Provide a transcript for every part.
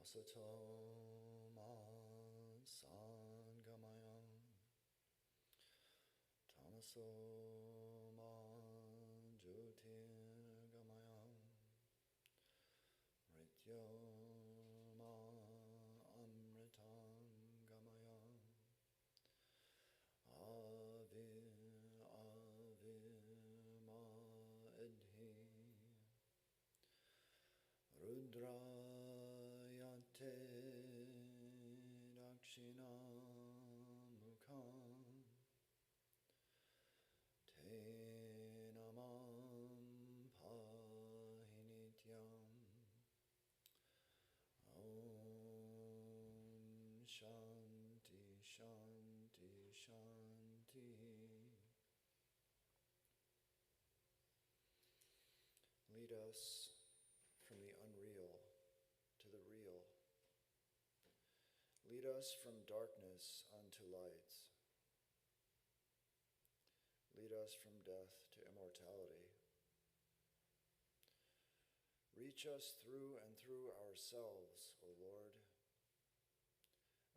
Asato ma sangamaya tamaso ma jyotirgamaya mrityo ma amritangamaya avir avir ma edhi Rudrayate dakshinamukam te namam pahinityam Om Shanti Shanti Shanti. Lead us from the unreal to the real. Lead us from darkness unto light. Lead us from death to immortality. Reach us through and through ourselves, O Lord,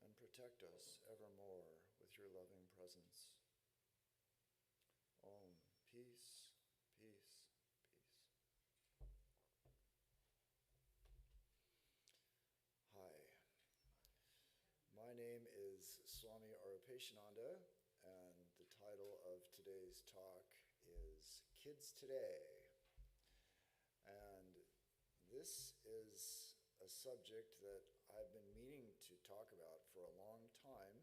and protect us evermore with your loving presence. Om, peace, peace, peace. Hi, my name is Swami Arupeshananda, and the title of today's talk is Kids Today. And this is a subject that I've been meaning to talk about for a long time,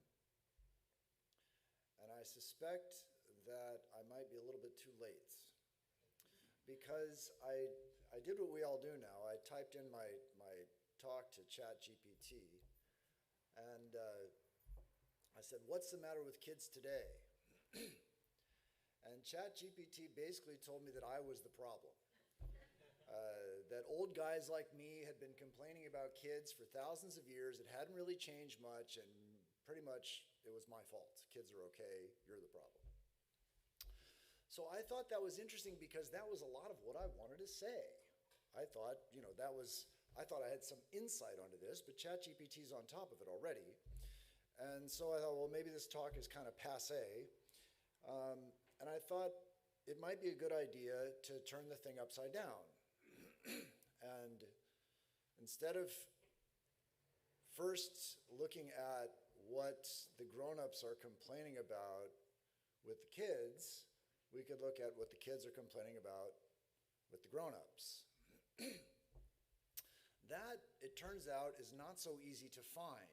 and I suspect that I might be a little bit too late, because I did what we all do now. I typed in my talk to ChatGPT, and I said, what's the matter with kids today? And ChatGPT basically told me that I was the problem. That old guys like me had been complaining about kids for thousands of years. It hadn't really changed much, and pretty much it was my fault. Kids are okay, you're the problem. So I thought that was interesting, because that was a lot of what I wanted to say. I thought, I thought I had some insight onto this, but ChatGPT's on top of it already. And so I thought, well, maybe this talk is kind of passé. And I thought it might be a good idea to turn the thing upside down. And instead of first looking at what the grown-ups are complaining about with the kids, we could look at what the kids are complaining about with the grown-ups. That, it turns out, is not so easy to find,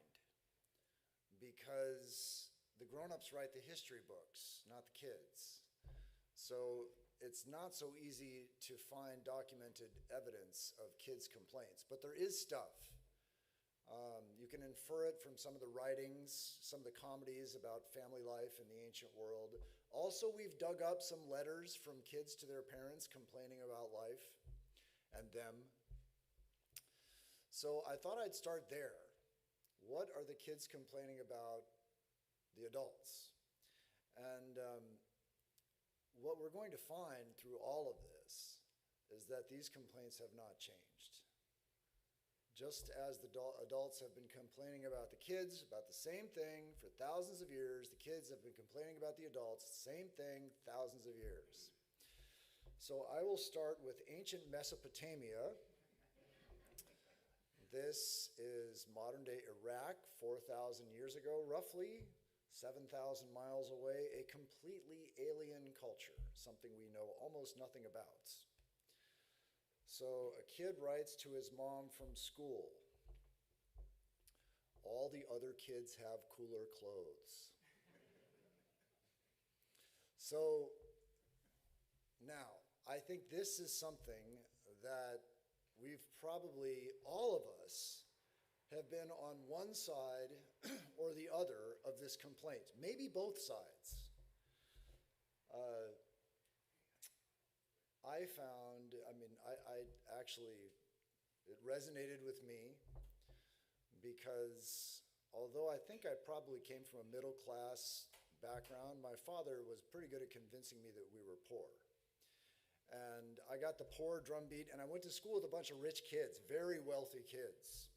because the grown-ups write the history books, not the kids. So it's not so easy to find documented evidence of kids' complaints, but there is stuff. You can infer it from some of the writings, some of the comedies about family life in the ancient world. Also, we've dug up some letters from kids to their parents complaining about life and them. So I thought I'd start there. What are the kids complaining about the adults? And what we're going to find through all of this is that these complaints have not changed. Just as the adults have been complaining about the kids, about the same thing for thousands of years, the kids have been complaining about the adults, same thing, thousands of years. So I will start with ancient Mesopotamia. This is modern-day Iraq, 4,000 years ago, roughly, 7,000 miles away, a completely alien culture, something we know almost nothing about. So a kid writes to his mom from school, all the other kids have cooler clothes. So now, I think this is something that we've probably, all of us, have been on one side or the other of this complaint, maybe both sides. I found, I actually, it resonated with me, because although I think I probably came from a middle class background, my father was pretty good at convincing me that we were poor. And I got the poor drumbeat, and I went to school with a bunch of rich kids, very wealthy kids.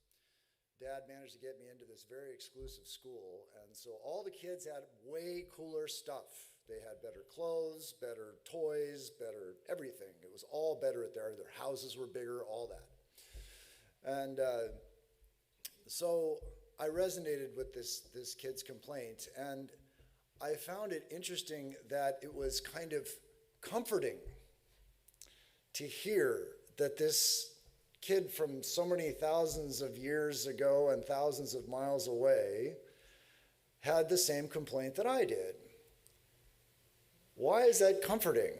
Dad managed to get me into this very exclusive school, and so all the kids had way cooler stuff. They had better clothes, better toys, better everything. It was all better at their houses were bigger, all that. And so I resonated with this kid's complaint, and I found it interesting that it was kind of comforting to hear that this kid from so many thousands of years ago and thousands of miles away had the same complaint that I did. Why is that comforting?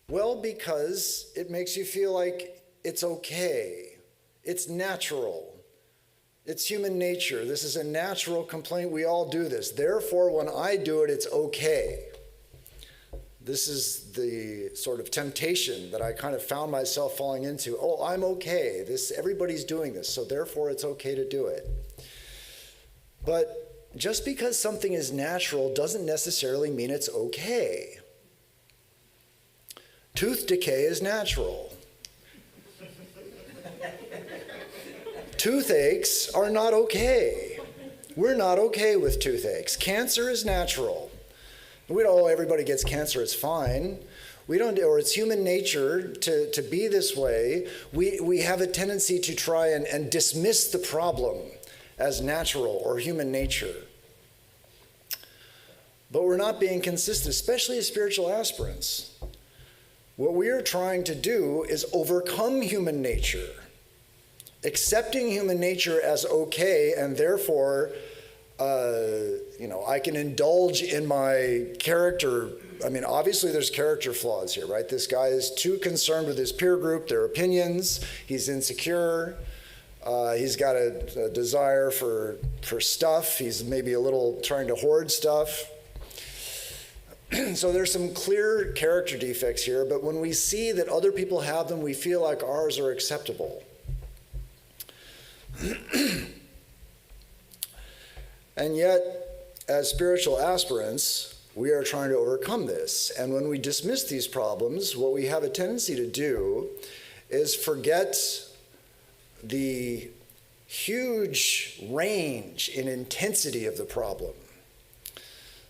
Well, because it makes you feel like it's okay. It's natural. It's human nature. This is a natural complaint. We all do this. Therefore, when I do it, it's okay. This is the sort of temptation that I kind of found myself falling into. Oh, I'm okay. Everybody's doing this, so therefore it's okay to do it. But just because something is natural doesn't necessarily mean it's okay. Tooth decay is natural. Toothaches are not okay. We're not okay with toothaches. Cancer is natural. We don't, oh, everybody gets cancer, it's fine. We don't, or it's human nature to be this way. We have a tendency to try and dismiss the problem as natural or human nature. But we're not being consistent, especially as spiritual aspirants. What we are trying to do is overcome human nature, accepting human nature as okay, and therefore I can indulge in my character. I mean, obviously there's character flaws here, right? This guy is too concerned with his peer group, their opinions. He's insecure. He's got a desire for stuff. He's maybe a little trying to hoard stuff. So there's some clear character defects here, but when we see that other people have them, we feel like ours are acceptable. And yet, as spiritual aspirants, we are trying to overcome this. And when we dismiss these problems, what we have a tendency to do is forget the huge range in intensity of the problem.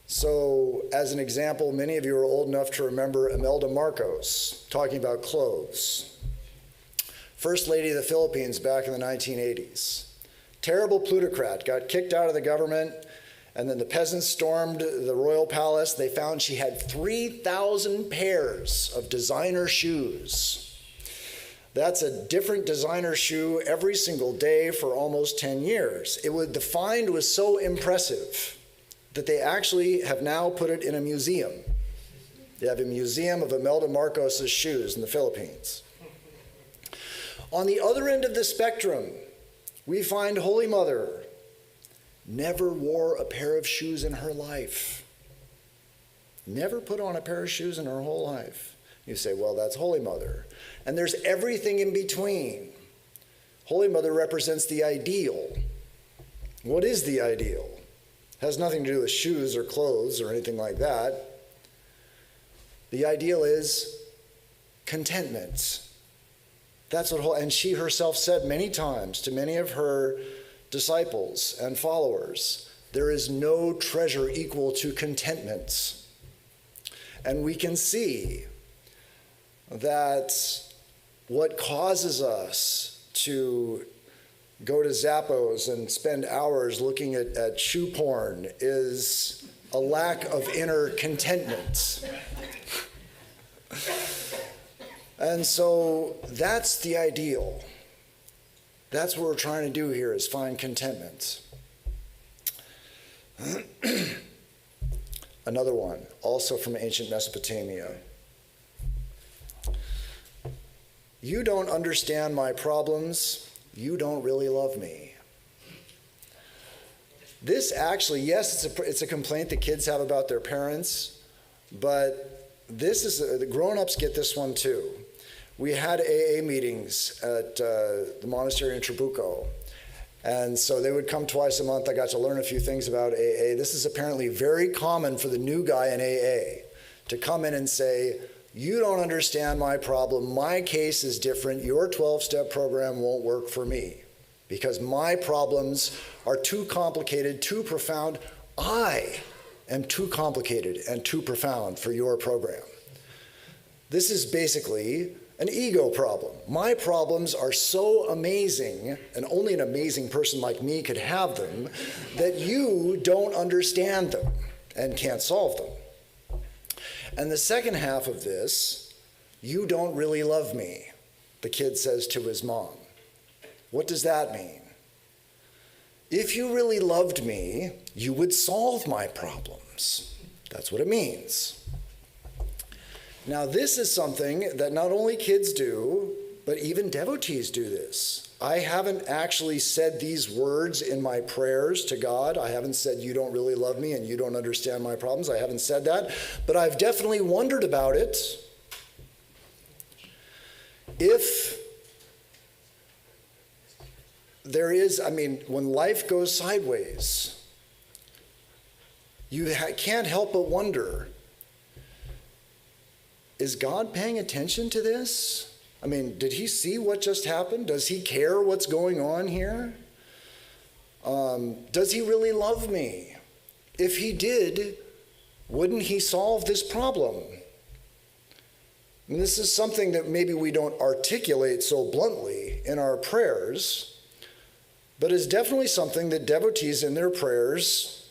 So, as an example, many of you are old enough to remember Imelda Marcos talking about clothes. First Lady of the Philippines back in the 1980s. Terrible plutocrat, got kicked out of the government, and then the peasants stormed the royal palace. They found she had 3,000 pairs of designer shoes. That's a different designer shoe every single day for almost 10 years. The find was so impressive that they actually have now put it in a museum. They have a museum of Imelda Marcos' shoes in the Philippines. On the other end of the spectrum, we find Holy Mother never wore a pair of shoes in her life. Never put on a pair of shoes in her whole life. You say, well, that's Holy Mother. And there's everything in between. Holy Mother represents the ideal. What is the ideal? It has nothing to do with shoes or clothes or anything like that. The ideal is contentment. That's what, and she herself said many times to many of her disciples and followers, there is no treasure equal to contentment. And we can see that what causes us to go to Zappos and spend hours looking at shoe porn is a lack of inner contentment. And so that's the ideal. That's what we're trying to do here, is find contentment. Another one, also from ancient Mesopotamia. You don't understand my problems. You don't really love me. This actually, yes, it's a complaint that kids have about their parents, but the grown-ups get this one too. We had AA meetings at the monastery in Trabuco, and so they would come twice a month. I got to learn a few things about AA. This is apparently very common for the new guy in AA to come in and say, you don't understand my problem. My case is different. Your 12-step program won't work for me. because my problems are too complicated, too profound. I am too complicated and too profound for your program. This is basically an ego problem. My problems are so amazing, and only an amazing person like me could have them, that you don't understand them and can't solve them. And the second half of this, you don't really love me, the kid says to his mom. What does that mean? If you really loved me, you would solve my problems. That's what it means. Now, this is something that not only kids do, but even devotees do this. I haven't actually said these words in my prayers to God. I haven't said, you don't really love me and you don't understand my problems. I haven't said that, but I've definitely wondered about it. If there is, when life goes sideways, you can't help but wonder, is God paying attention to this? Did he see what just happened? Does he care what's going on here? Does he really love me? If he did, wouldn't he solve this problem? And this is something that maybe we don't articulate so bluntly in our prayers, but is definitely something that devotees in their prayers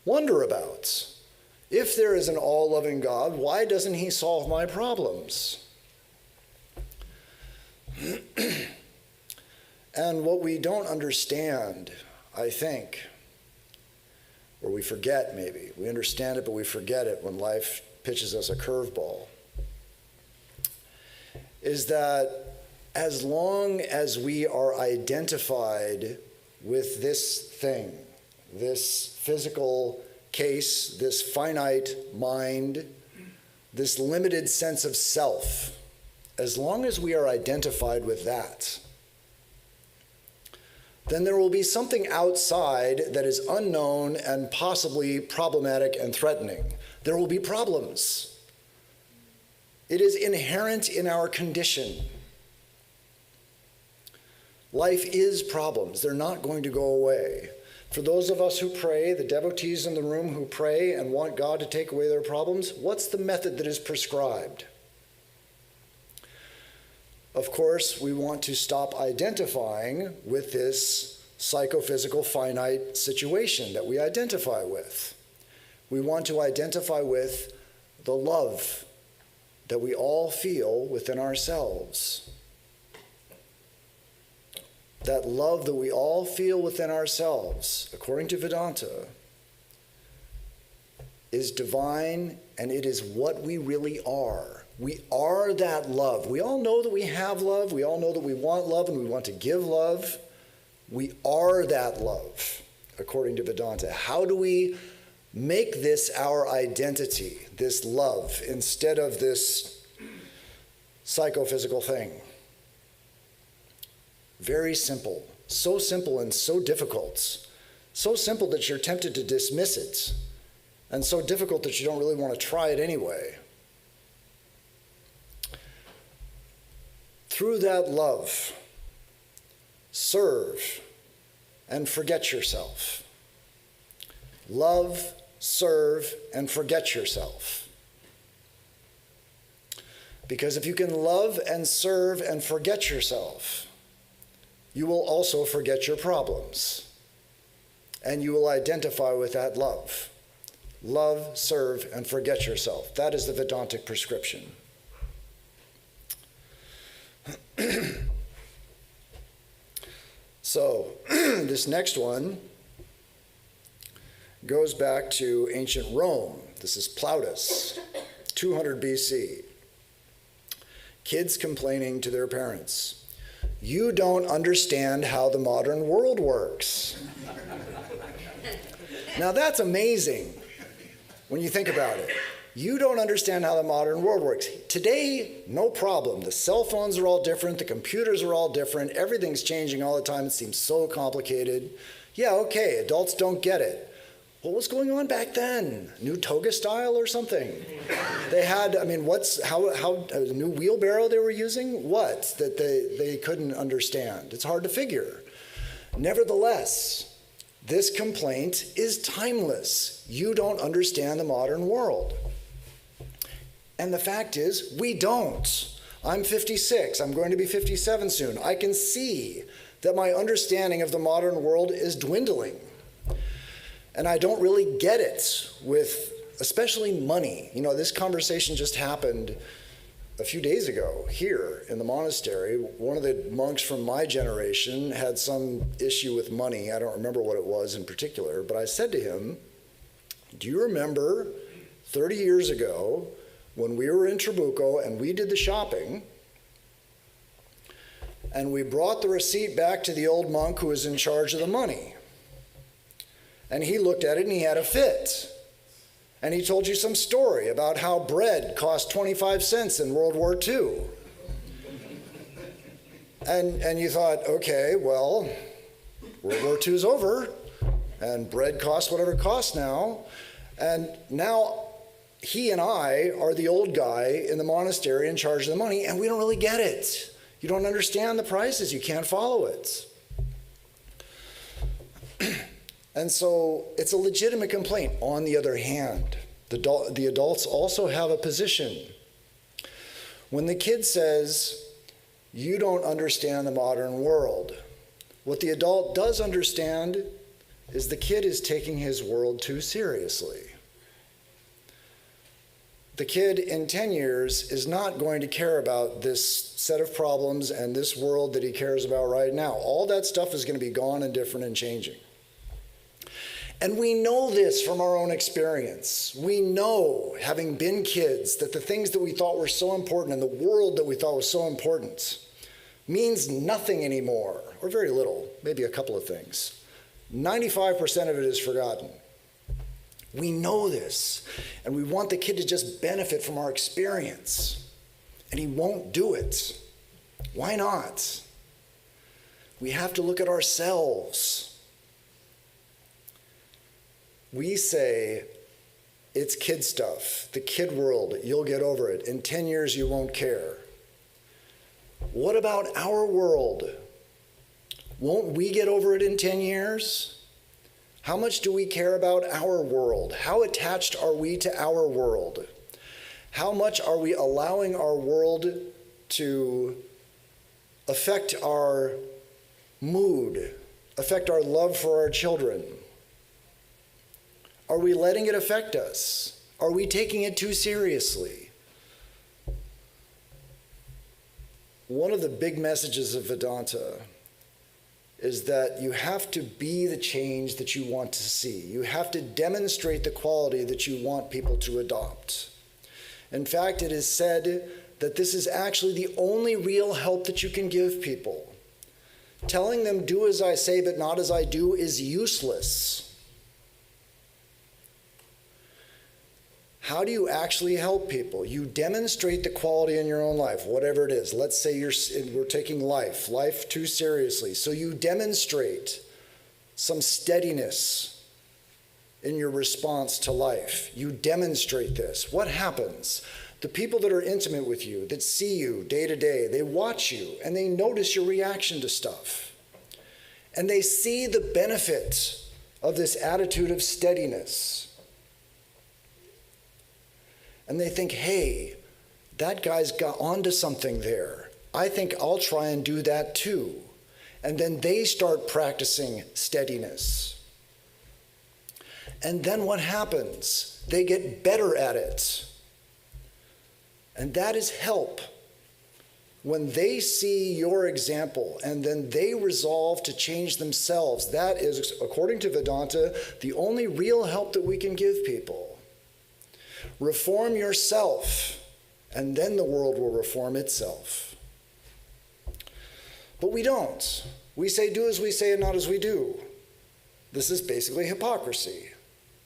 wonder about. If there is an all-loving God, why doesn't he solve my problems? And what we don't understand, I think, or we forget maybe, we understand it but we forget it when life pitches us a curveball, is that as long as we are identified with this thing, this physical case, this finite mind, this limited sense of self, as long as we are identified with that, then there will be something outside that is unknown and possibly problematic and threatening. There will be problems. It is inherent in our condition. Life is problems. They're not going to go away. For those of us who pray, the devotees in the room who pray and want God to take away their problems, what's the method that is prescribed? Of course, we want to stop identifying with this psychophysical finite situation that we identify with. We want to identify with the love that we all feel within ourselves. That love that we all feel within ourselves, according to Vedanta, is divine, and it is what we really are. We are that love. We all know that we have love. We all know that we want love and we want to give love. We are that love, according to Vedanta. How do we make this our identity, this love, instead of this psychophysical thing? Very simple. So simple and so difficult. So simple that you're tempted to dismiss it, and so difficult that you don't really want to try it anyway. Through that love, serve and forget yourself. Love, serve, and forget yourself. Because if you can love and serve and forget yourself, you will also forget your problems. And you will identify with that love. Love, serve, and forget yourself. That is the Vedantic prescription. So, this next one goes back to ancient Rome. This is Plautus, 200 BC. Kids complaining to their parents, "You don't understand how the modern world works." Now that's amazing when you think about it. You don't understand how the modern world works. Today, no problem. The cell phones are all different. The computers are all different. Everything's changing all the time. It seems so complicated. Yeah, okay, adults don't get it. What was going on back then? New toga style or something? They had, I mean, a new wheelbarrow they were using? What? That they couldn't understand. It's hard to figure. Nevertheless, this complaint is timeless. You don't understand the modern world. And the fact is, we don't. I'm 56. I'm going to be 57 soon. I can see that my understanding of the modern world is dwindling. And I don't really get it with especially money. You know, this conversation just happened a few days ago here in the monastery. One of the monks from my generation had some issue with money. I don't remember what it was in particular, but I said to him, do you remember 30 years ago when we were in Trabuco and we did the shopping and we brought the receipt back to the old monk who was in charge of the money? And he looked at it and he had a fit. And he told you some story about how bread cost 25 cents in World War II. And you thought, okay, well, World War II is over and bread costs whatever it costs now. And now he and I are the old guy in the monastery in charge of the money, and we don't really get it. You don't understand the prices. You can't follow it. And so it's a legitimate complaint. On the other hand, the adults also have a position. When the kid says, you don't understand the modern world, what the adult does understand is the kid is taking his world too seriously. The kid in 10 years is not going to care about this set of problems and this world that he cares about right now. All that stuff is going to be gone and different and changing. And we know this from our own experience. We know, having been kids, that the things that we thought were so important and the world that we thought was so important means nothing anymore, or very little, maybe a couple of things. 95% of it is forgotten. We know this, and we want the kid to just benefit from our experience, and he won't do it. Why not? We have to look at ourselves. We say, it's kid stuff, the kid world, you'll get over it. In 10 years, you won't care. What about our world? Won't we get over it in 10 years? How much do we care about our world? How attached are we to our world? How much are we allowing our world to affect our mood, affect our love for our children? Are we letting it affect us? Are we taking it too seriously? One of the big messages of Vedanta is that you have to be the change that you want to see. You have to demonstrate the quality that you want people to adopt. In fact, it is said that this is actually the only real help that you can give people. Telling them, do as I say but not as I do, is useless. How do you actually help people? You demonstrate the quality in your own life, whatever it is. Let's say we're taking life too seriously. So you demonstrate some steadiness in your response to life. You demonstrate this. What happens? The people that are intimate with you, that see you day to day, they watch you and they notice your reaction to stuff. And they see the benefit of this attitude of steadiness. And they think, hey, that guy's got onto something there. I think I'll try and do that too. And then they start practicing steadiness. And then what happens? They get better at it. And that is help. When they see your example and then they resolve to change themselves, that is, according to Vedanta, the only real help that we can give people. Reform yourself, and then the world will reform itself. But we don't. We say, do as we say and not as we do. This is basically hypocrisy.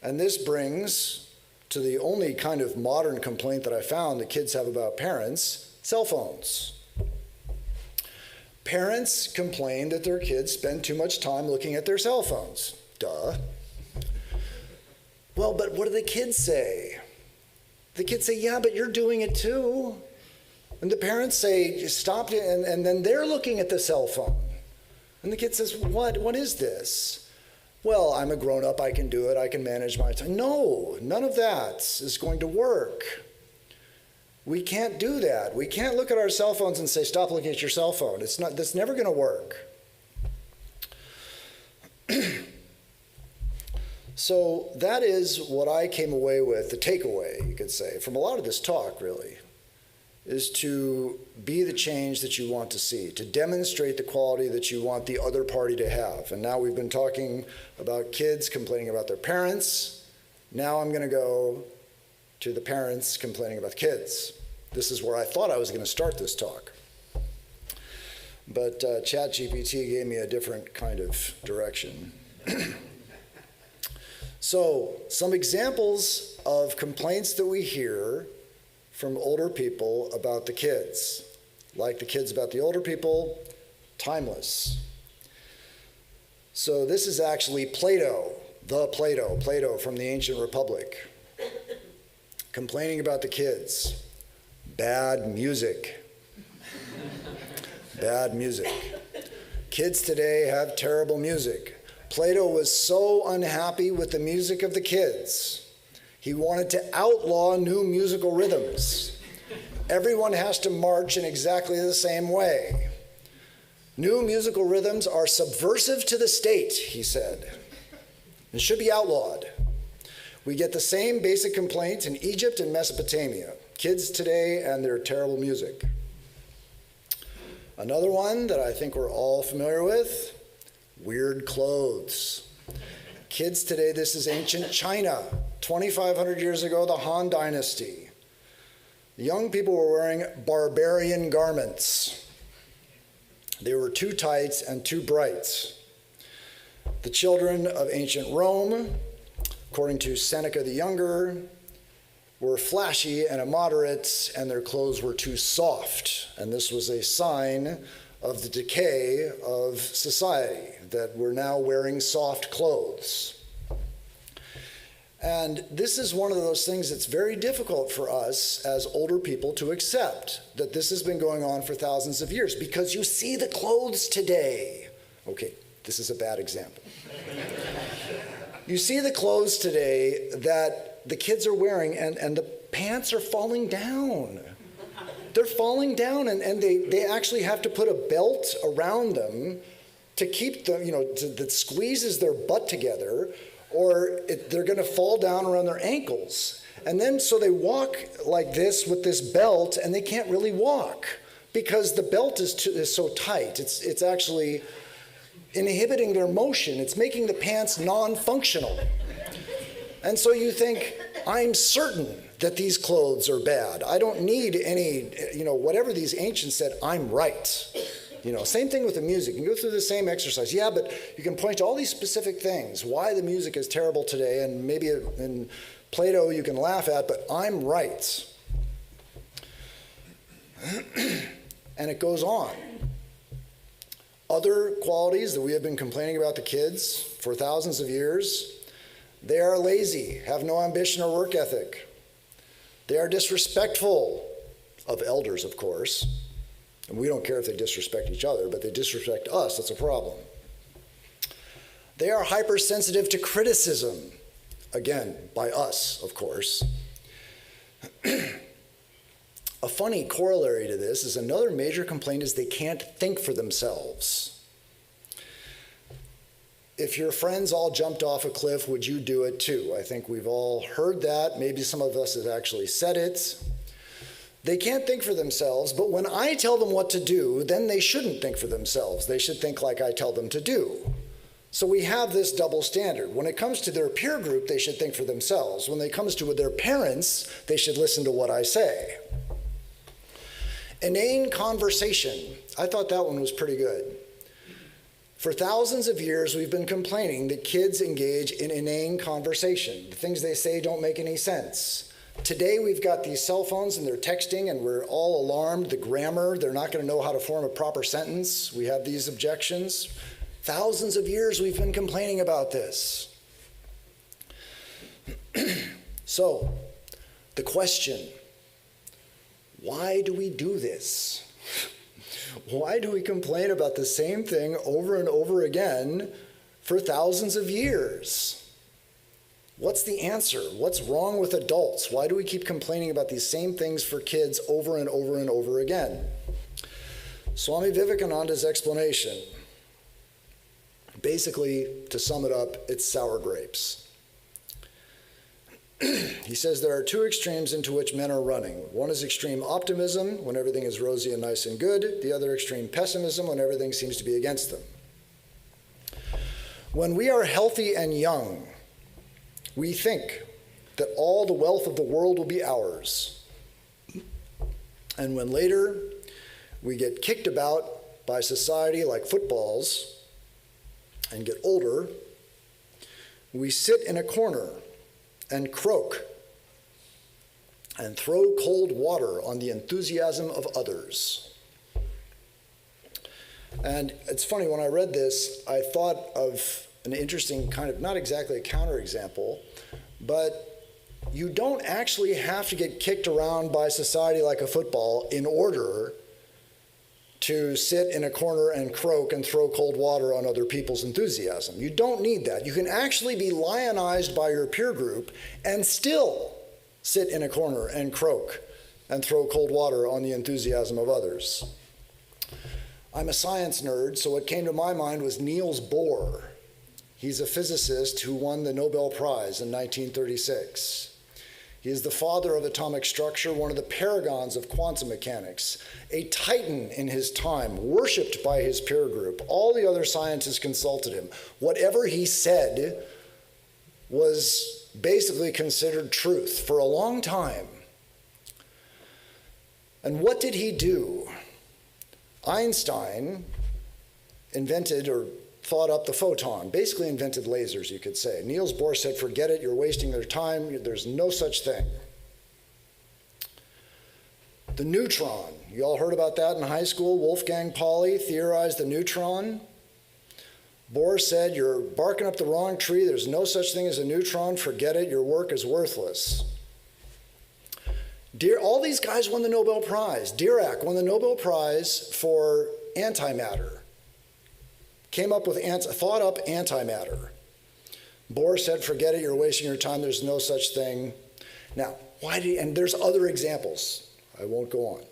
And this brings to the only kind of modern complaint that I found that kids have about parents, cell phones. Parents complain that their kids spend too much time looking at their cell phones. Duh. Well, but what do the kids say? The kids say, yeah, but you're doing it too. And the parents say, stop it, and then they're looking at the cell phone. And the kid says, what is this? Well, I'm a grown-up, I can do it, I can manage my time. No, none of that is going to work. We can't do that. We can't look at our cell phones and say, stop looking at your cell phone. That's never going to work. So that is what I came away with, the takeaway, you could say, from a lot of this talk, really, is to be the change that you want to see, to demonstrate the quality that you want the other party to have. And now we've been talking about kids complaining about their parents. Now I'm going to go to the parents complaining about kids. This is where I thought I was going to start this talk. But ChatGPT gave me a different kind of direction. So, some examples of complaints that we hear from older people about the kids. Like the kids about the older people, timeless. So this is actually Plato from the ancient republic, complaining about the kids. Bad music. Bad music. Kids today have terrible music. Plato was so unhappy with the music of the kids. He wanted to outlaw new musical rhythms. Everyone has to march in exactly the same way. New musical rhythms are subversive to the state, he said, and should be outlawed. We get the same basic complaints in Egypt and Mesopotamia. Kids today and their terrible music. Another one that I think we're all familiar with, weird clothes. Kids today, this is ancient China. 2,500 years ago, the Han Dynasty. The young people were wearing barbarian garments. They were too tight and too bright. The children of ancient Rome, according to Seneca the Younger, were flashy and immoderate, and their clothes were too soft. And this was a sign of the decay of society, that we're now wearing soft clothes. And this is one of those things that's very difficult for us as older people to accept, that this has been going on for thousands of years, because you see the clothes today. Okay, this is a bad example. You see the clothes today that the kids are wearing, and the pants are falling down. They're falling down, and they actually have to put a belt around them to keep them, that squeezes their butt together, or they're going to fall down around their ankles. And then so they walk like this with this belt, and they can't really walk because the belt is so tight. It's actually inhibiting their motion. It's making the pants non-functional. And so you think, I'm certain that these clothes are bad. I don't need any, whatever these ancients said, I'm right. Same thing with the music. You can go through the same exercise. Yeah, but you can point to all these specific things, why the music is terrible today, and maybe in Plato you can laugh at, but I'm right. And it goes on. Other qualities that we have been complaining about the kids for thousands of years, they are lazy, have no ambition or work ethic. They are disrespectful of elders, of course. And we don't care if they disrespect each other, but they disrespect us, that's a problem. They are hypersensitive to criticism, again, by us, of course. A funny corollary to this is another major complaint is they can't think for themselves. If your friends all jumped off a cliff, would you do it too? I think we've all heard that. Maybe some of us have actually said it. They can't think for themselves, but when I tell them what to do, then they shouldn't think for themselves. They should think like I tell them to do. So we have this double standard. When it comes to their peer group, they should think for themselves. When it comes to their parents, they should listen to what I say. Inane conversation. I thought that one was pretty good. For thousands of years, we've been complaining that kids engage in inane conversation. The things they say don't make any sense. Today, we've got these cell phones and they're texting and we're all alarmed. The grammar, they're not going to know how to form a proper sentence. We have these objections. Thousands of years we've been complaining about this. So, the question, why do we do this? Why do we complain about the same thing over and over again for thousands of years? What's the answer? What's wrong with adults? Why do we keep complaining about these same things for kids over and over and over again? Swami Vivekananda's explanation, basically, to sum it up, it's sour grapes. He says there are two extremes into which men are running. One is extreme optimism, when everything is rosy and nice and good. The other extreme pessimism, when everything seems to be against them. When we are healthy and young, we think that all the wealth of the world will be ours. And when later we get kicked about by society like footballs and get older, we sit in a corner and croak and throw cold water on the enthusiasm of others. And it's funny, when I read this, I thought of an interesting kind of, not exactly a counterexample, but you don't actually have to get kicked around by society like a football in order to sit in a corner and croak and throw cold water on other people's enthusiasm. You don't need that. You can actually be lionized by your peer group and still sit in a corner and croak and throw cold water on the enthusiasm of others. I'm a science nerd, so what came to my mind was Niels Bohr. He's a physicist who won the Nobel Prize in 1936. He is the father of atomic structure, one of the paragons of quantum mechanics, a titan in his time, worshipped by his peer group. All the other scientists consulted him. Whatever he said was basically considered truth for a long time. And what did he do? Einstein invented or thought up the photon, basically invented lasers, you could say. Niels Bohr said, forget it, you're wasting their time, there's no such thing. The neutron, you all heard about that in high school? Wolfgang Pauli theorized the neutron. Bohr said, you're barking up the wrong tree, there's no such thing as a neutron, forget it, your work is worthless. All these guys won the Nobel Prize. Dirac won the Nobel Prize for antimatter. Came up with, thought up antimatter. Bohr said, forget it, you're wasting your time, there's no such thing. Now, why did he, and there's other examples. I won't go on.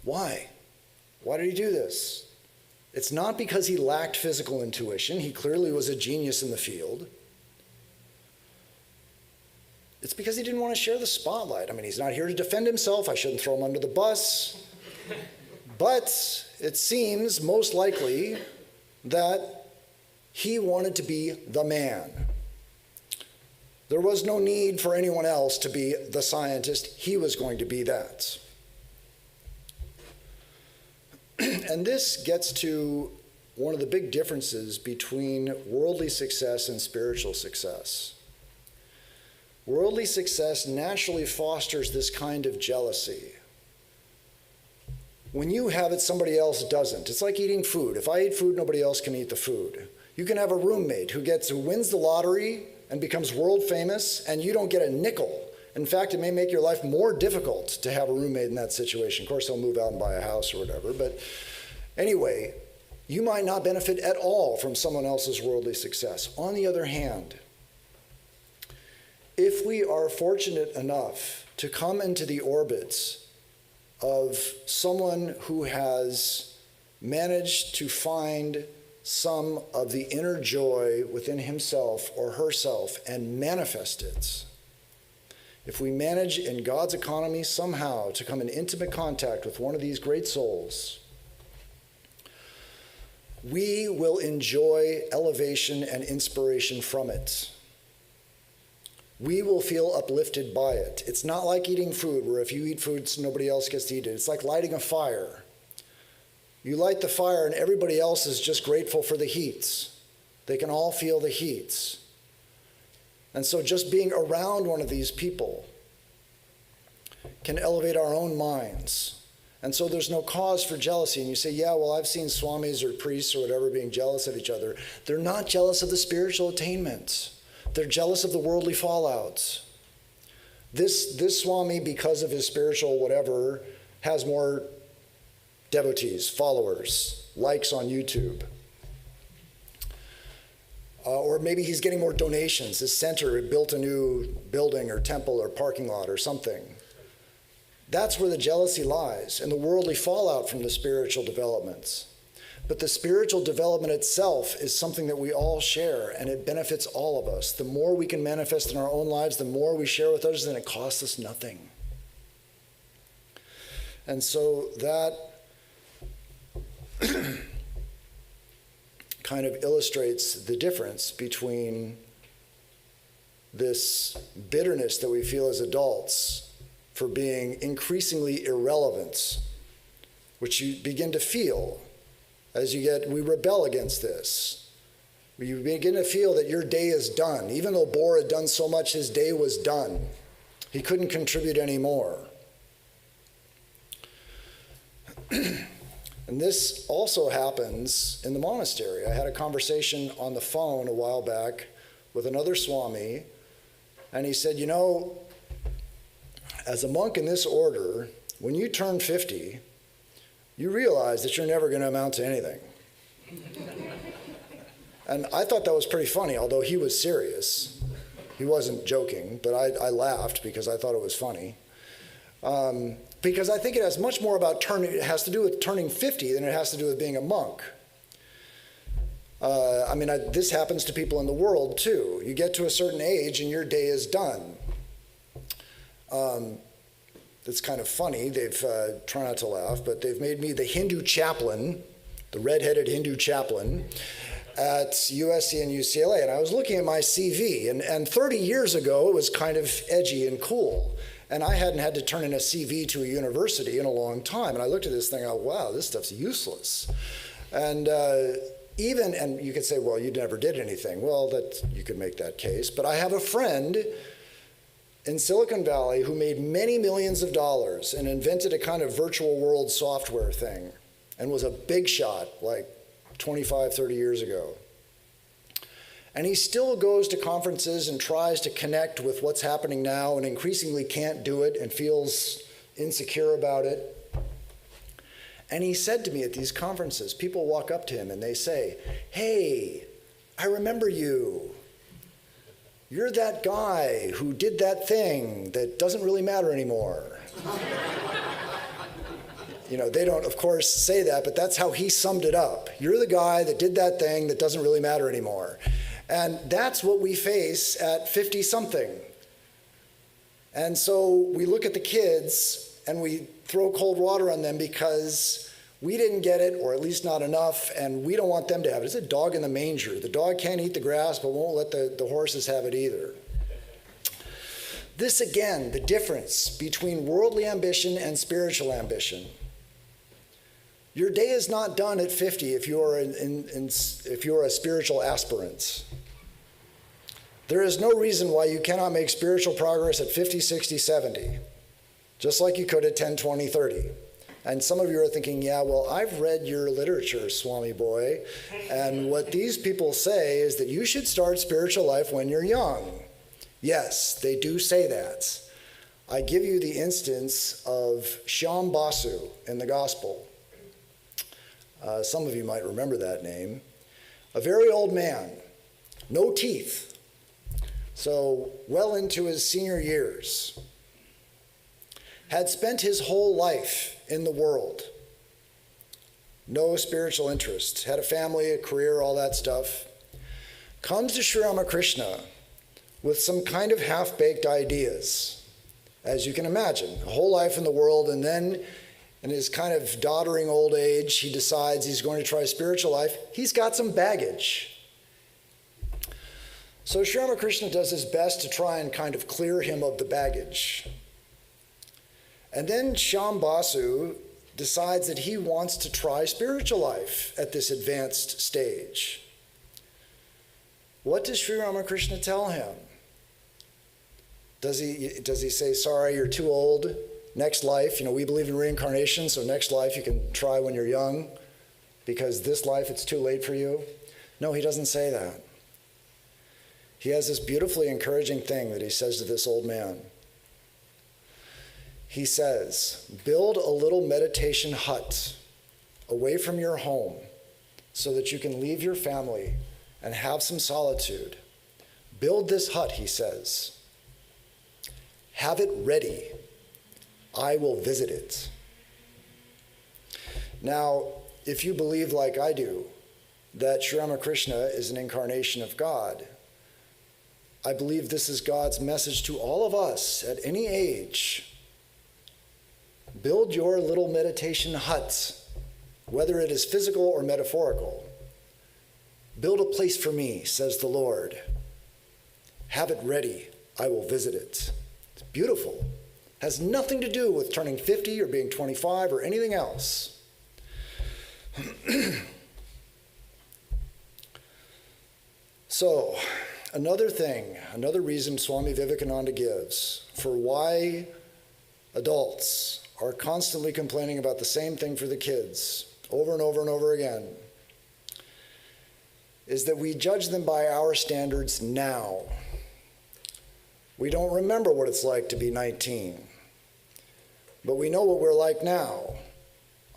Why? Why did he do this? It's not because he lacked physical intuition. He clearly was a genius in the field. It's because he didn't want to share the spotlight. I mean, he's not here to defend himself. I shouldn't throw him under the bus. But it seems most likely that he wanted to be the man. There was no need for anyone else to be the scientist. He was going to be that. And this gets to one of the big differences between worldly success and spiritual success. Worldly success naturally fosters this kind of jealousy. When you have it, somebody else doesn't. It's like eating food. If I eat food, nobody else can eat the food. You can have a roommate who wins the lottery and becomes world famous, and you don't get a nickel. In fact, it may make your life more difficult to have a roommate in that situation. Of course, they'll move out and buy a house or whatever. But anyway, you might not benefit at all from someone else's worldly success. On the other hand, if we are fortunate enough to come into the orbits of someone who has managed to find some of the inner joy within himself or herself and manifest it, if we manage in God's economy somehow to come in intimate contact with one of these great souls, we will enjoy elevation and inspiration from it. We will feel uplifted by it. It's not like eating food, where if you eat food, nobody else gets to eat it. It's like lighting a fire. You light the fire and everybody else is just grateful for the heat. They can all feel the heat. And so just being around one of these people can elevate our own minds. And so there's no cause for jealousy. And you say, yeah, well, I've seen swamis or priests or whatever being jealous of each other. They're not jealous of the spiritual attainment. They're jealous of the worldly fallouts. This Swami, because of his spiritual whatever, has more devotees, followers, likes on YouTube. Or maybe he's getting more donations. His center built a new building or temple or parking lot or something. That's where the jealousy lies, and the worldly fallout from the spiritual developments. But the spiritual development itself is something that we all share, and it benefits all of us. The more we can manifest in our own lives, the more we share with others, then it costs us nothing. And so that kind of illustrates the difference between this bitterness that we feel as adults for being increasingly irrelevant, which you begin to feel as we rebel against this. You begin to feel that your day is done. Even though Bohr had done so much, his day was done. He couldn't contribute anymore. And this also happens in the monastery. I had a conversation on the phone a while back with another Swami, and he said, as a monk in this order, when you turn 50, you realize that you're never going to amount to anything. And I thought that was pretty funny, although he was serious. He wasn't joking, but I laughed because I thought it was funny. Because I think it has much more about it has to do with turning 50 than it has to do with being a monk. This happens to people in the world too. You get to a certain age and your day is done. It's kind of funny. They've, try not to laugh, but they've made me the Hindu chaplain, the redheaded Hindu chaplain at USC and UCLA. And I was looking at my CV, and 30 years ago, it was kind of edgy and cool. And I hadn't had to turn in a CV to a university in a long time. And I looked at this thing, wow, this stuff's useless. And and you could say, well, you never did anything. Well, you could make that case. But I have a friend in Silicon Valley who made many millions of dollars and invented a kind of virtual world software thing and was a big shot like 25, 30 years ago. And he still goes to conferences and tries to connect with what's happening now and increasingly can't do it and feels insecure about it. And he said to me at these conferences, people walk up to him and they say, hey, I remember you. You're that guy who did that thing that doesn't really matter anymore. They don't, of course, say that, but that's how he summed it up. You're the guy that did that thing that doesn't really matter anymore. And that's what we face at 50-something. And so we look at the kids and we throw cold water on them because we didn't get it, or at least not enough, and we don't want them to have it. It's a dog in the manger. The dog can't eat the grass, but won't let the horses have it either. This, again, the difference between worldly ambition and spiritual ambition. Your day is not done at 50 if you're a spiritual aspirant. There is no reason why you cannot make spiritual progress at 50, 60, 70, just like you could at 10, 20, 30. And some of you are thinking, yeah, well, I've read your literature, Swami boy, and what these people say is that you should start spiritual life when you're young. Yes, they do say that. I give you the instance of Shyam Basu in the Gospel. Some of you might remember that name. A very old man, no teeth, so well into his senior years, had spent his whole life in the world. No spiritual interest, had a family, a career, all that stuff. Comes to Sri Ramakrishna with some kind of half-baked ideas, as you can imagine, a whole life in the world, and then in his kind of doddering old age, he decides he's going to try spiritual life. He's got some baggage. So Sri Ramakrishna does his best to try and kind of clear him of the baggage. And then Shyam Basu decides that he wants to try spiritual life at this advanced stage. What does Sri Ramakrishna tell him? Does he say, sorry, you're too old? Next life, we believe in reincarnation, so next life you can try when you're young, because this life it's too late for you? No, he doesn't say that. he has this beautifully encouraging thing that he says to this old man. He says, build a little meditation hut away from your home so that you can leave your family and have some solitude. Build this hut, he says. Have it ready. I will visit it. Now, if you believe like I do, that Sri Ramakrishna is an incarnation of God, I believe this is God's message to all of us at any age. Build your little meditation hut, whether it is physical or metaphorical. Build a place for me, says the Lord. Have it ready. I will visit it. It's beautiful. Has nothing to do with turning 50 or being 25 or anything else. So, another reason Swami Vivekananda gives for why adults are constantly complaining about the same thing for the kids over and over and over again is that we judge them by our standards now. We don't remember what it's like to be 19, but we know what we're like now.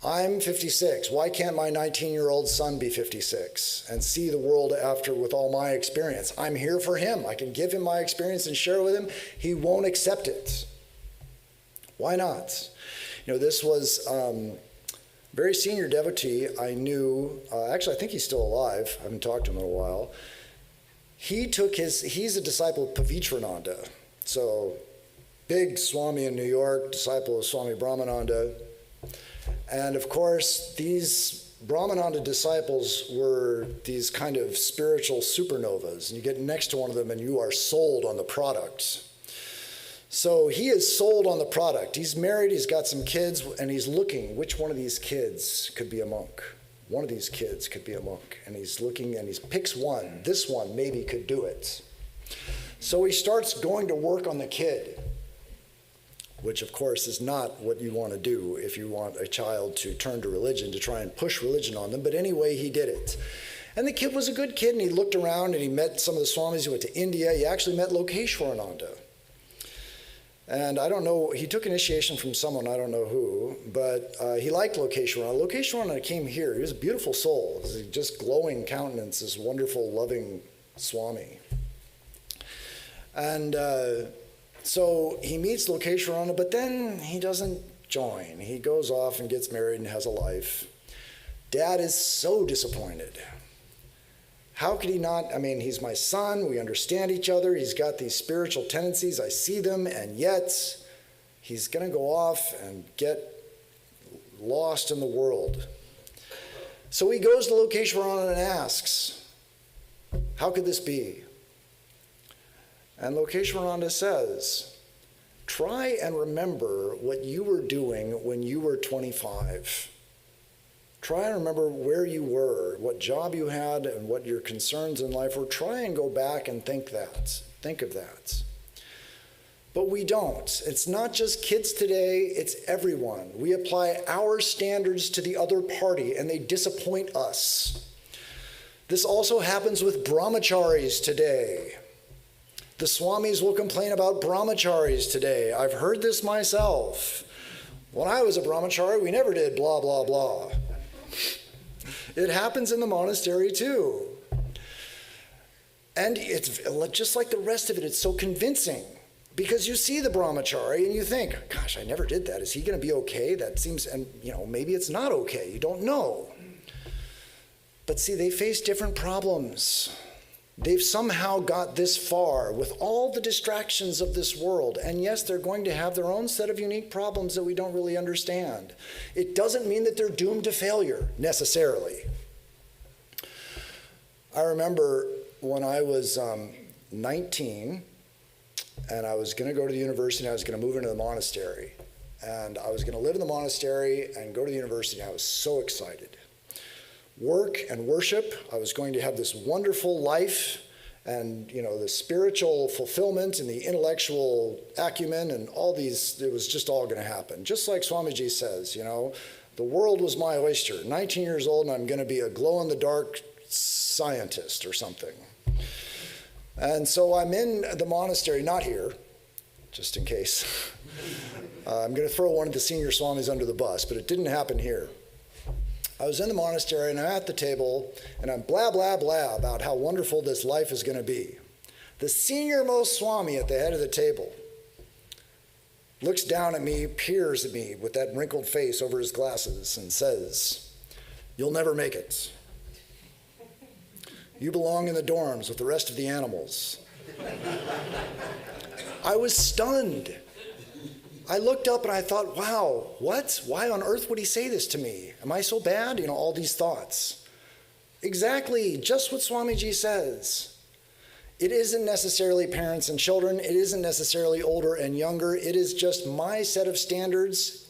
I'm 56. Why can't my 19-year-old son be 56 and see the world after with all my experience? I'm here for him. I can give him my experience and share with him. He won't accept it. Why not? You know, this was a very senior devotee I knew. Actually, I think he's still alive. I haven't talked to him in a while. He's a disciple of Pavitrananda. So, big Swami in New York, disciple of Swami Brahmananda. And of course, these Brahmananda disciples were these kind of spiritual supernovas. And you get next to one of them and you are sold on the product. So he is sold on the product. He's married, he's got some kids, and he's looking which one of these kids could be a monk. One of these kids could be a monk. And he's looking and he picks one. This one maybe could do it. So he starts going to work on the kid, which of course is not what you want to do if you want a child to turn to religion, to try and push religion on them. But anyway, he did it. And the kid was a good kid, and he looked around and he met some of the Swamis. He went to India. He actually met Lokeshwarananda. And I don't know, he took initiation from someone, I don't know who, but he liked Lokeshwarananda. Lokeshwarananda came here. He was a beautiful soul. He was just glowing countenance, this wonderful, loving Swami. And so he meets Lokeshwarananda, but then he doesn't join. He goes off and gets married and has a life. Dad is so disappointed. How could he not? I mean, he's my son. We understand each other. He's got these spiritual tendencies. I see them, and yet he's going to go off and get lost in the world. So he goes to Lokeshwarananda and asks, how could this be? And Lokeshwarananda says, try and remember what you were doing when you were 25. Try and remember where you were, what job you had, and what your concerns in life were. Try and go back and think of that. But we don't. It's not just kids today, it's everyone. We apply our standards to the other party, and they disappoint us. This also happens with brahmacharis today. The Swamis will complain about brahmacharis today. I've heard this myself. When I was a brahmachari, we never did blah, blah, blah. It happens in the monastery too. And it's just like the rest of it, it's so convincing. Because you see the brahmachari and you think, gosh, I never did that. Is he going to be okay? That seems, and maybe it's not okay. You don't know. But see, they face different problems. They've somehow got this far with all the distractions of this world. And yes, they're going to have their own set of unique problems that we don't really understand. It doesn't mean that they're doomed to failure, necessarily. I remember when I was 19, and I was going to go to the university, and I was going to move into the monastery. And I was going to live in the monastery and go to the university. I was so excited. Work and worship. I was going to have this wonderful life and, the spiritual fulfillment and the intellectual acumen and all these, it was just all going to happen. Just like Swamiji says, the world was my oyster. 19 years old and I'm going to be a glow-in-the-dark scientist or something. And so I'm in the monastery, not here, just in case. I'm going to throw one of the senior swamis under the bus, but it didn't happen here. I was in the monastery, and I'm at the table, and I'm blah, blah, blah about how wonderful this life is going to be. The senior-most swami at the head of the table looks down at me, peers at me with that wrinkled face over his glasses, and says, "You'll never make it. You belong in the dorms with the rest of the animals." I was stunned. I looked up and I thought, wow, what? Why on earth would he say this to me? Am I so bad? You know, all these thoughts. Exactly, just what Swamiji says. It isn't necessarily parents and children. It isn't necessarily older and younger. It is just my set of standards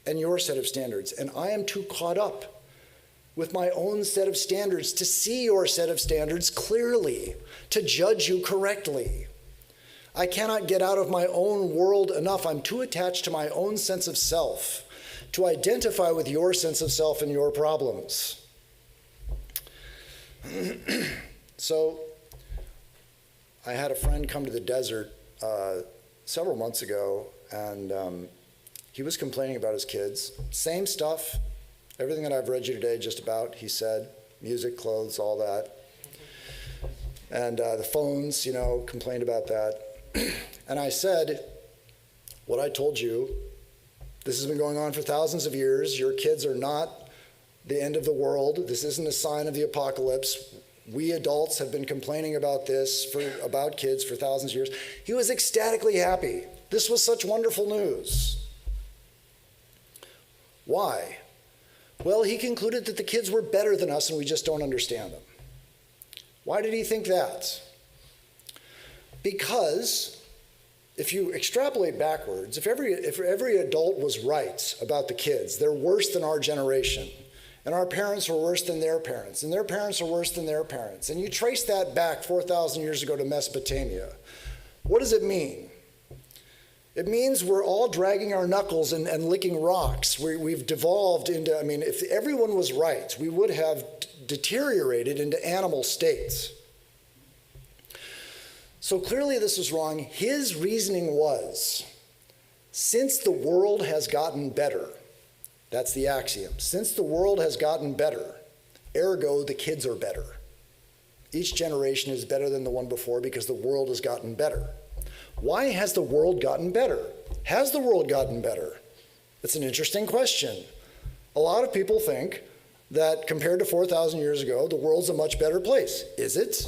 and your set of standards. And I am too caught up with my own set of standards to see your set of standards clearly, to judge you correctly. I cannot get out of my own world enough. I'm too attached to my own sense of self to identify with your sense of self and your problems. So I had a friend come to the desert several months ago, and he was complaining about his kids. Same stuff, everything that I've read you today just about, he said, music, clothes, all that. And the phones, you know, complained about that. And I said, what I told you, this has been going on for thousands of years. Your kids are not the end of the world. This isn't a sign of the apocalypse. We adults have been complaining about this, about kids for thousands of years. He was ecstatically happy. This was such wonderful news. Why? Well, he concluded that the kids were better than us and we just don't understand them. Why did he think that? Because if you extrapolate backwards, if every adult was right about the kids, they're worse than our generation, and our parents were worse than their parents, and their parents are worse than their parents, and you trace that back 4,000 years ago to Mesopotamia, what does it mean? It means we're all dragging our knuckles and licking rocks. We've devolved into, I mean, if everyone was right, we would have deteriorated into animal states. So clearly this was wrong. His reasoning was, since the world has gotten better, that's the axiom, since the world has gotten better, ergo the kids are better. Each generation is better than the one before because the world has gotten better. Why has the world gotten better? Has the world gotten better? It's an interesting question. A lot of people think that compared to 4,000 years ago, the world's a much better place. Is it?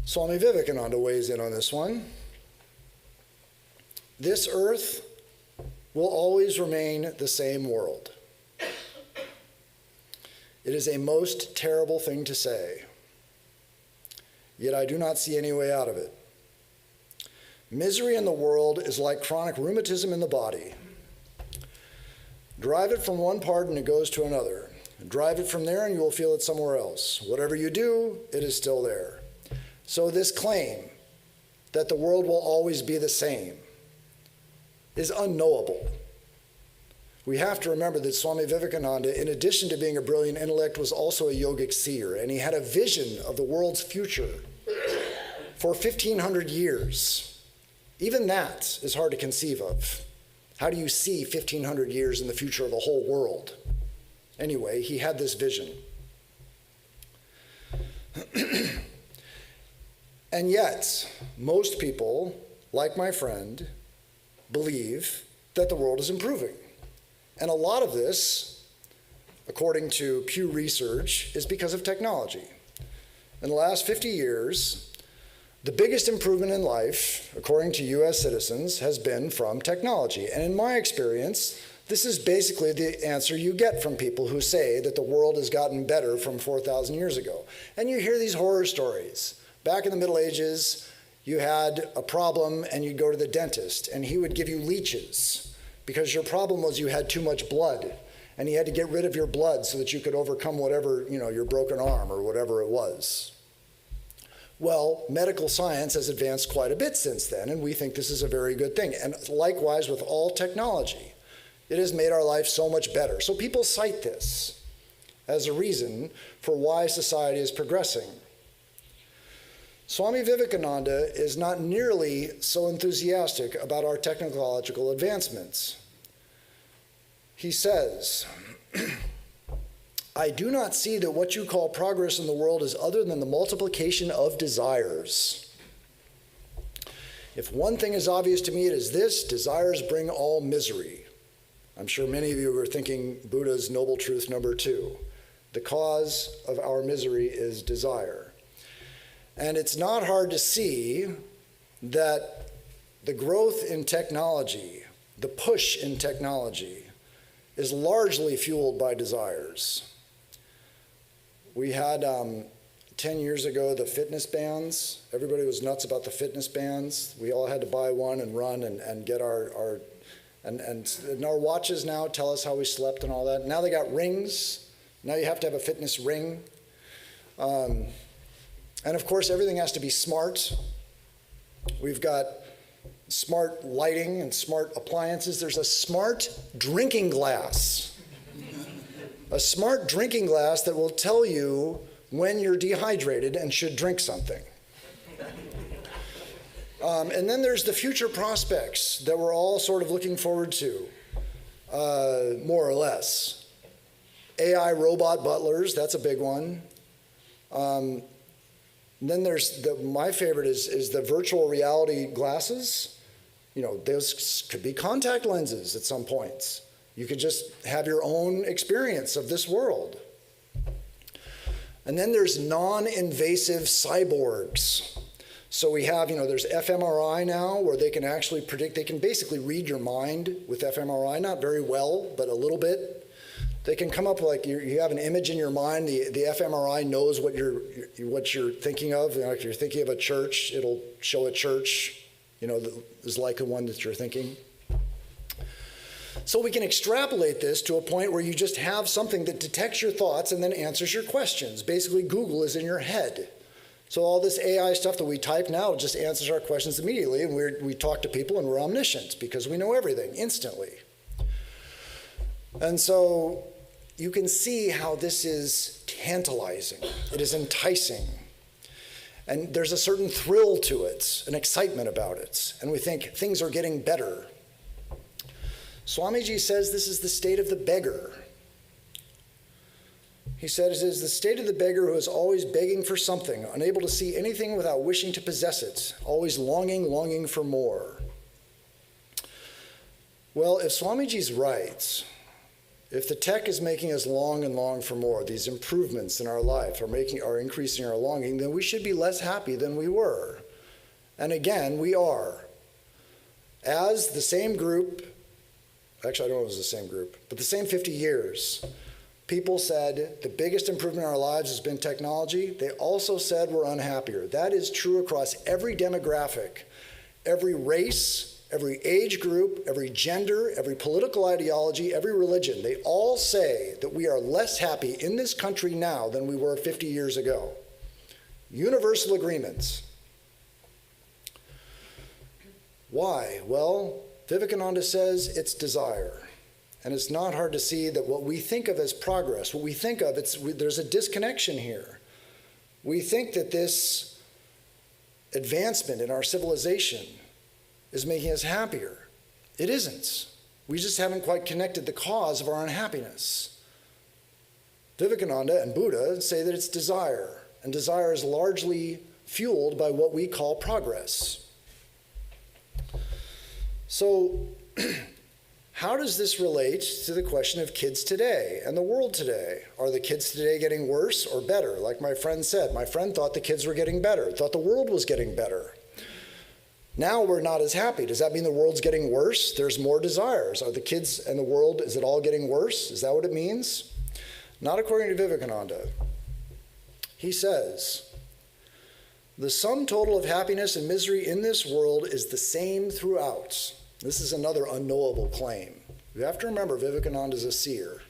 Swami Vivekananda weighs in on this one. This earth will always remain the same world. It is a most terrible thing to say, yet I do not see any way out of it. Misery in the world is like chronic rheumatism in the body. Drive it from one part and it goes to another. Drive it from there and you will feel it somewhere else. Whatever you do, it is still there. So this claim that the world will always be the same is unknowable. We have to remember that Swami Vivekananda, in addition to being a brilliant intellect, was also a yogic seer, and he had a vision of the world's future for 1,500 years. Even that is hard to conceive of. How do you see 1,500 years in the future of a whole world? Anyway, he had this vision. And yet, most people, like my friend, believe that the world is improving. And a lot of this, according to Pew Research, is because of technology. In the last 50 years, the biggest improvement in life, according to US citizens, has been from technology. And in my experience, this is basically the answer you get from people who say that the world has gotten better from 4,000 years ago. And you hear these horror stories. Back in the Middle Ages, you had a problem and you'd go to the dentist and he would give you leeches because your problem was you had too much blood and he had to get rid of your blood so that you could overcome whatever, your broken arm or whatever it was. Well, medical science has advanced quite a bit since then, and we think this is a very good thing. And likewise with all technology, it has made our life so much better. So people cite this as a reason for why society is progressing. Swami Vivekananda is not nearly so enthusiastic about our technological advancements. He says, I do not see that what you call progress in the world is other than the multiplication of desires. If one thing is obvious to me, it is this: desires bring all misery. I'm sure many of you are thinking Buddha's noble truth number 2. The cause of our misery is desire. And it's not hard to see that the growth in technology, the push in technology, is largely fueled by desires. We had 10 years ago the fitness bands. Everybody was nuts about the fitness bands. We all had to buy one and run and get our watches now tell us how we slept and all that. Now they got rings. Now you have to have a fitness ring. And of course, everything has to be smart. We've got smart lighting and smart appliances. There's a smart drinking glass. A smart drinking glass that will tell you when you're dehydrated and should drink something. And then there's the future prospects that we're all sort of looking forward to, more or less. AI robot butlers, that's a big one. Then there's my favorite is the virtual reality glasses. You know, those could be contact lenses at some points. You could just have your own experience of this world. And then there's non-invasive cyborgs. So we have, there's fMRI now where they can actually predict, they can basically read your mind with fMRI, not very well, but a little bit. They can come up with, like, you have an image in your mind, the fMRI knows what you're thinking of. If you're thinking of a church, it'll show a church, that is like the one that you're thinking. So we can extrapolate this to a point where you just have something that detects your thoughts and then answers your questions. Basically, Google is in your head. So all this AI stuff that we type now just answers our questions immediately, and we talk to people and we're omniscient because we know everything instantly. And so you can see how this is tantalizing. It is enticing. And there's a certain thrill to it, an excitement about it. And we think things are getting better. Swamiji says this is the state of the beggar. He said it is the state of the beggar who is always begging for something, unable to see anything without wishing to possess it, always longing for more. Well, if Swamiji's right, if the tech is making us long and long for more, these improvements in our life are increasing our longing, then we should be less happy than we were. And again, we are. As the same group, actually I don't know if it was the same group, but the same 50 years, people said the biggest improvement in our lives has been technology. They also said we're unhappier. That is true across every demographic, every race, every age group, every gender, every political ideology, every religion. They all say that we are less happy in this country now than we were 50 years ago. Universal agreements. Why? Well, Vivekananda says it's desire. And it's not hard to see that what we think of as progress, what we think of, there's a disconnection here. We think that this advancement in our civilization is making us happier. It isn't. We just haven't quite connected the cause of our unhappiness. Vivekananda and Buddha say that it's desire, and desire is largely fueled by what we call progress. So, how does this relate to the question of kids today and the world today? Are the kids today getting worse or better? Like my friend said, my friend thought the kids were getting better, thought the world was getting better. Now we're not as happy. Does that mean the world's getting worse? There's more desires. Are the kids and the world, is it all getting worse? Is that what it means? Not according to Vivekananda. He says, the sum total of happiness and misery in this world is the same throughout. This is another unknowable claim. You have to remember Vivekananda is a seer.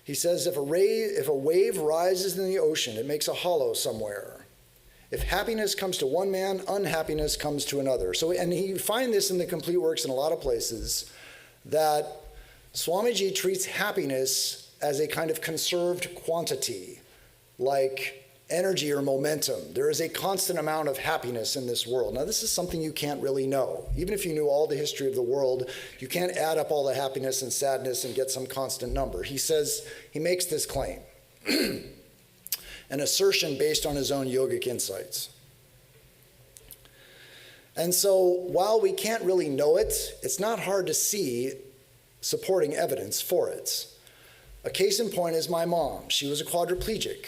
He says if a wave rises in the ocean, it makes a hollow somewhere. If happiness comes to one man, unhappiness comes to another. So, and you find this in the complete works in a lot of places, that Swamiji treats happiness as a kind of conserved quantity, like energy or momentum. There is a constant amount of happiness in this world. Now, this is something you can't really know. Even if you knew all the history of the world, you can't add up all the happiness and sadness and get some constant number. He says, he makes this claim, an assertion based on his own yogic insights. And so while we can't really know it, it's not hard to see supporting evidence for it. A case in point is my mom. She was a quadriplegic.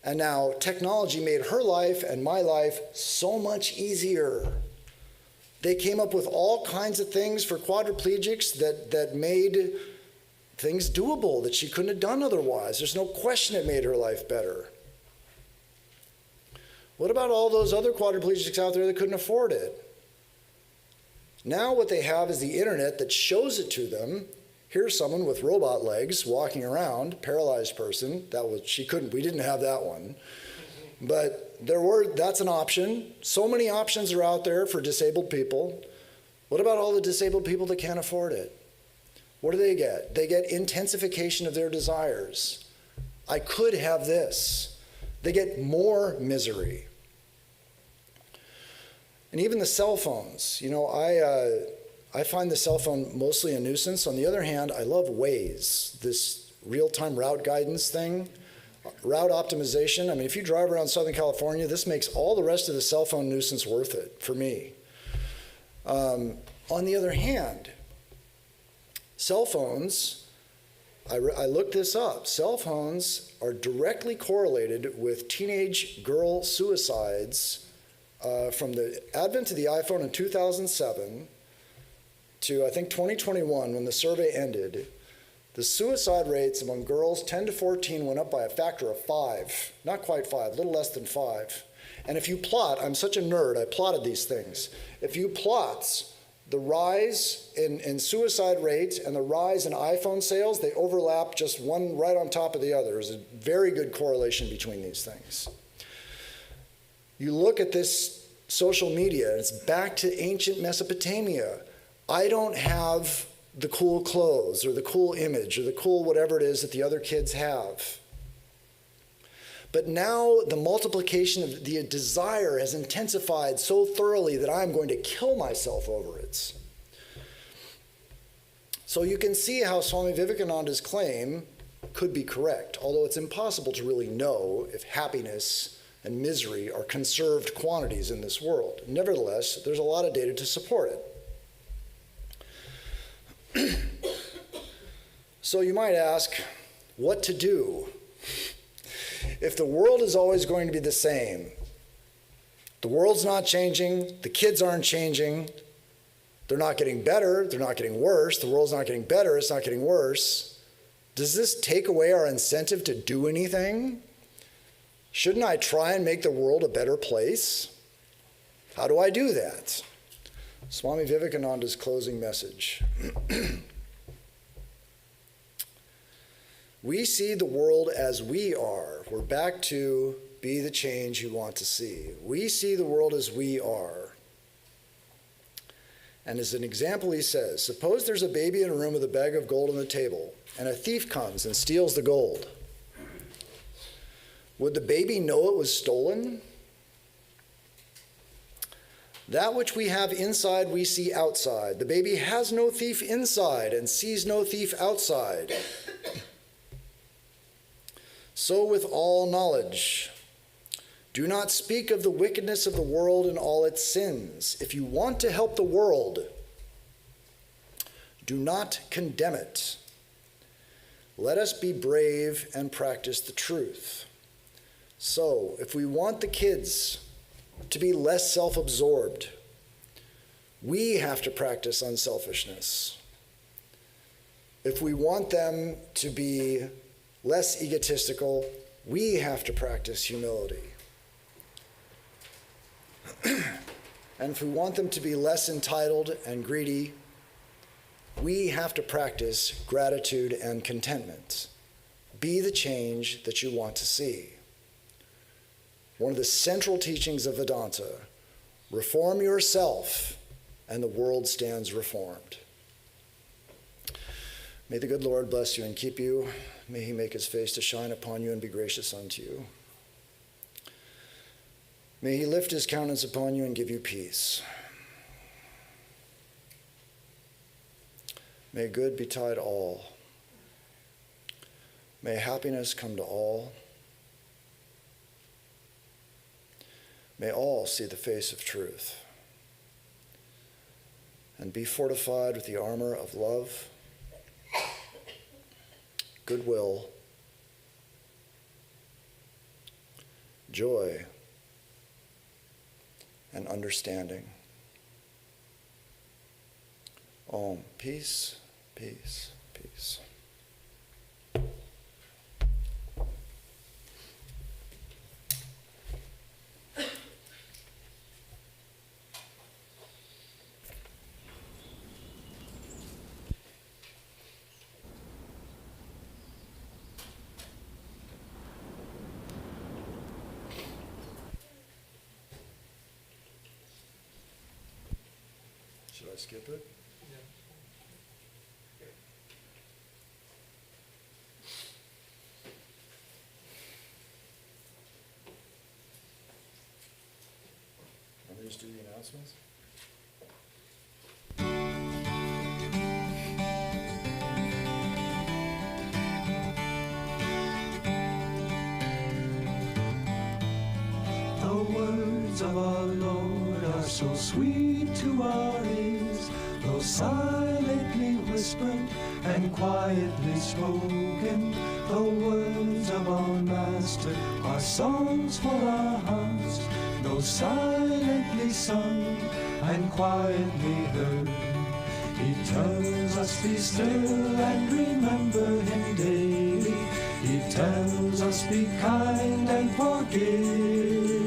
And now technology made her life and my life so much easier. They came up with all kinds of things for quadriplegics that made things doable that she couldn't have done otherwise. There's no question it made her life better. What about all those other quadriplegics out there that couldn't afford it? Now what they have is the internet that shows it to them. Here's someone with robot legs walking around, paralyzed person. We didn't have that one. But that's an option. So many options are out there for disabled people. What about all the disabled people that can't afford it? What do they get? They get intensification of their desires. I could have this. They get more misery. And even the cell phones. I find the cell phone mostly a nuisance. On the other hand, I love Waze, this real-time route guidance thing, route optimization. I mean, if you drive around Southern California, this makes all the rest of the cell phone nuisance worth it for me. On the other hand, cell phones, I looked this up. Cell phones are directly correlated with teenage girl suicides from the advent of the iPhone in 2007 to, I think, 2021, when the survey ended. The suicide rates among girls 10 to 14 went up by a factor of 5. Not quite 5, a little less than 5. And if you plot, I'm such a nerd, I plotted these things. If you plot the rise in suicide rates and the rise in iPhone sales, they overlap just one right on top of the other. There's a very good correlation between these things. You look at this social media, it's back to ancient Mesopotamia. I don't have the cool clothes or the cool image or the cool whatever it is that the other kids have. But now the multiplication of the desire has intensified so thoroughly that I'm going to kill myself over it. So you can see how Swami Vivekananda's claim could be correct, although it's impossible to really know if happiness and misery are conserved quantities in this world. Nevertheless, there's a lot of data to support it. So you might ask, what to do? If the world is always going to be the same, the world's not changing, the kids aren't changing, they're not getting better, they're not getting worse, the world's not getting better, it's not getting worse, does this take away our incentive to do anything? Shouldn't I try and make the world a better place? How do I do that? Swami Vivekananda's closing message. We see the world as we are. We're back to be the change you want to see. We see the world as we are. And as an example, he says, suppose there's a baby in a room with a bag of gold on the table, and a thief comes and steals the gold. Would the baby know it was stolen? That which we have inside, we see outside. The baby has no thief inside and sees no thief outside. So with all knowledge, do not speak of the wickedness of the world and all its sins. If you want to help the world, do not condemn it. Let us be brave and practice the truth. So, if we want the kids to be less self-absorbed, we have to practice unselfishness. If we want them to be less egotistical, we have to practice humility. And if we want them to be less entitled and greedy, we have to practice gratitude and contentment. Be the change that you want to see. One of the central teachings of Vedanta, reform yourself and the world stands reformed. May the good Lord bless you and keep you. May he make his face to shine upon you and be gracious unto you. May he lift his countenance upon you and give you peace. May good betide all. May happiness come to all. May all see the face of truth and be fortified with the armor of love, goodwill, joy, and understanding. Om. Peace, peace, peace. Should I skip it? Want me to just do the announcements? The words of our Lord are so sweet to our ears, though silently whispered and quietly spoken. The words of our Master are songs for our hearts, though silently sung and quietly heard. He tells us be still and remember him daily. He tells us be kind and forgive.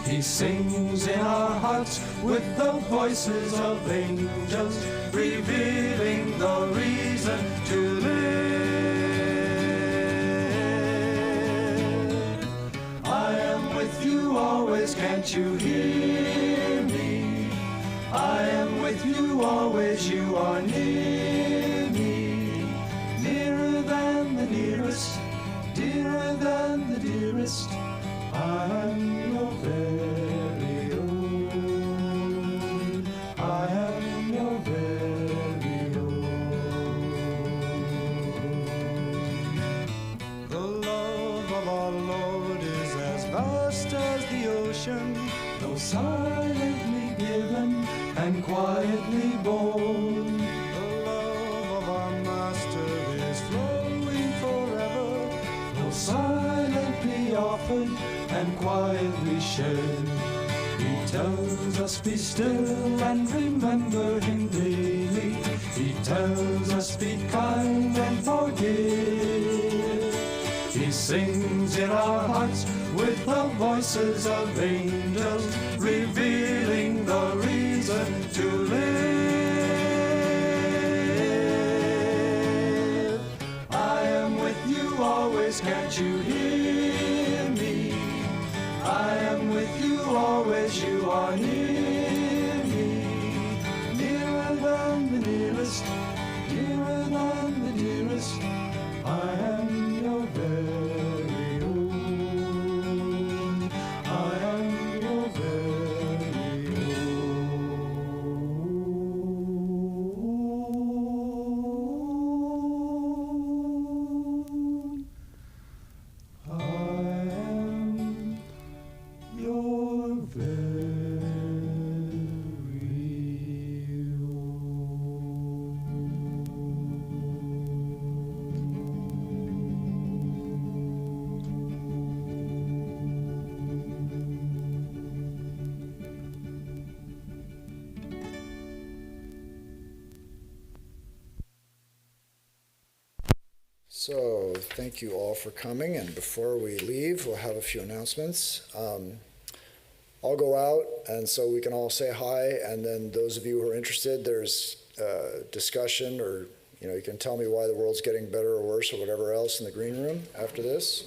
He sings in our hearts with the voices of angels, revealing the reason to live. I am with you always, can't you hear me? I am with you always, you are near me. Nearer than the nearest, dearer than the dearest. I am your very own. I am your very own. The love of our Lord is as vast as the ocean, though silently given and quietly born. The love of our Master is flowing forever, though silently offered and quietly shared. He tells us be still and remember him daily. He tells us be kind and forgive. He sings in our hearts with the voices of angels, revealing the reason to live. I am with you always, can't you hear me? I am with you always, you are near me. Nearer than the nearest, nearer than the dearest. I am your very own. I am your very own. I am your very So, thank you all for coming, and before we leave, we'll have a few announcements. I'll go out, and so we can all say hi, and then those of you who are interested, there's discussion, or you can tell me why the world's getting better or worse or whatever else in the green room after this.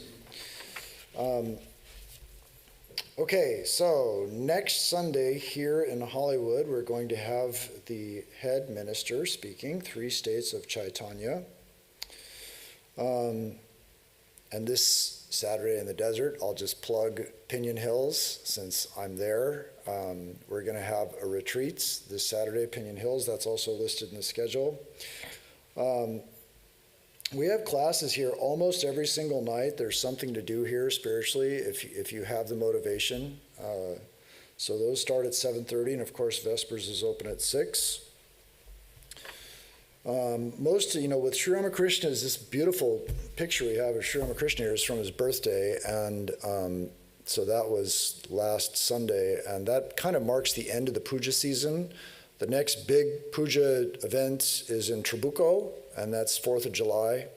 Okay, so next Sunday here in Hollywood, we're going to have the head minister speaking, 3 states of Chaitanya. And this Saturday in the desert. I'll just plug Pinyon Hills since I'm there. We're going to have a retreat this Saturday, Pinyon Hills. That's also listed in the schedule. We have classes here almost every single night. There's something to do here spiritually if you have the motivation. So those start at 7:30, and of course Vespers is open at 6. With Sri Ramakrishna, is this beautiful picture we have of Sri Ramakrishna here is from his birthday, and so that was last Sunday, and that kind of marks the end of the puja season. The next big puja event is in Trabuco, and that's 4th of July,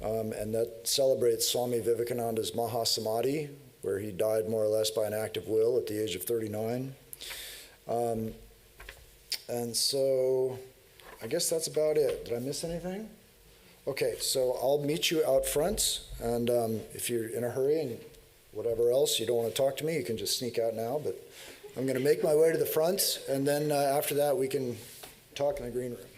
and that celebrates Swami Vivekananda's Mahasamadhi, where he died more or less by an act of will at the age of 39. And so I guess that's about it. Did I miss anything? Okay, so I'll meet you out front, and if you're in a hurry and whatever else, you don't want to talk to me, you can just sneak out now, but I'm going to make my way to the front, and then after that we can talk in the green room.